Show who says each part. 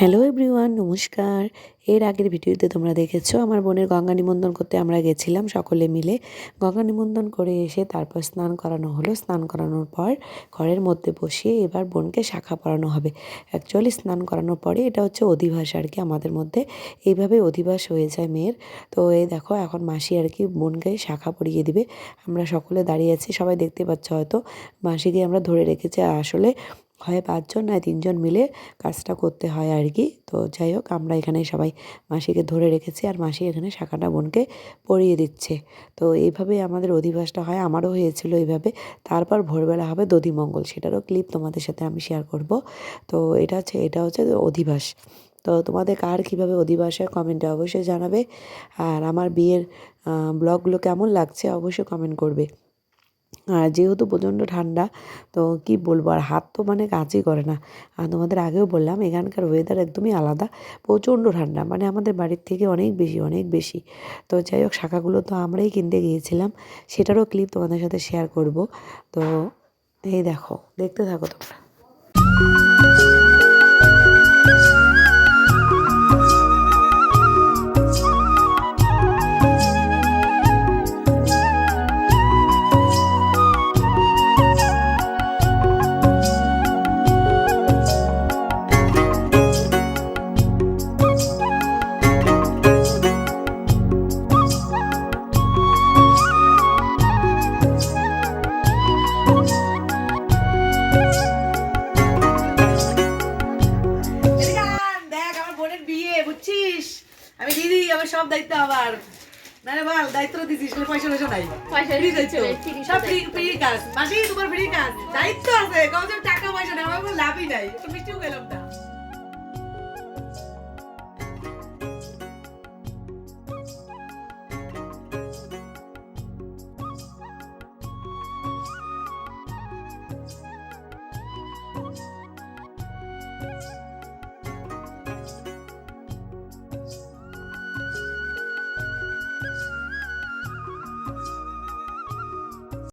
Speaker 1: Hello everyone, নমস্কার। এর আগের ভিডিওতে তোমরা দেখেছো আমার বোনের গঙ্গা নিমন্ত্রণ করতে আমরা গেছিলাম সকলে মিলে। গঙ্গা নিমন্ত্রণ করে এসে তারপর স্নান করানো হলো। স্নান করানোর পর ঘরের মধ্যে বসিয়ে এবার বোনকে শাঁখা পরানো হবে। অ্যাকচুয়ালি স্নান করানোর পরে এটা হচ্ছে অধিবাস আর কি আমাদের মধ্যে। এইভাবে অধিবাস হয়ে যায় মেয়ের। তো এই দেখো এখন মাসি আর কি বোনকে শাঁখা পরিয়ে দিবে। আমরা সকলে দাঁড়িয়ে আছি, সবাই দেখতে পাচ্ছ হয়তো। মাসিকে আমরা ধরে রেখেছি, আসলে হয় ৫ জন নয় ৩ জন মিলে কাজটা করতে হয় আর কি। তো যাই হোক, আমরা এখানে সবাই মাসিকে ধরে রেখেছি আর মাসি এখানে শাঁখাটা বোনকে পরিয়ে দিচ্ছে। তো এইভাবে আমাদের অধিবাসটা হয়, আমারও হয়েছিল এইভাবে। তারপর ভোরবেলা হবে দধিমঙ্গল, সেটারও ক্লিপ তোমাদের সাথে আমি শেয়ার করব। তো এটা হচ্ছে অধিবাস। তো তোমাদের কার কীভাবে অধিবাস হয় কমেন্টে অবশ্যই জানাবে। আর আমার বিয়ের ব্লগগুলো কেমন লাগছে অবশ্যই কমেন্ট করবে। আর যেহেতু প্রচণ্ড ঠান্ডা, তো কি বলবো, আর হাত তো মানে কাজই করে না। আর তোমাদের আগেও বললাম এখানকার ওয়েদার একদমই আলাদা, প্রচণ্ড ঠান্ডা, মানে আমাদের বাড়ির থেকে অনেক বেশি অনেক বেশি। তো যাই হোক, শাঁখাগুলো তো আমরাই কিনতে গিয়েছিলাম, সেটারও ক্লিপ তোমাদের সাথে শেয়ার করব। তো এই দেখো, দেখতে থাকো তোমরা। বুঝছিস, আমি দিদি, আমার সব দায়িত্ব আমার। না রে বল, দায়িত্ব দিছিস, পয়সা পয়সা নাই, সব ফ্রি কাজ। মাসি তোমার ফ্রি কাজ, দায়িত্ব আছে, টাকা পয়সা নেই, আমার লাভই নাই। মিষ্টিও গেলাম না।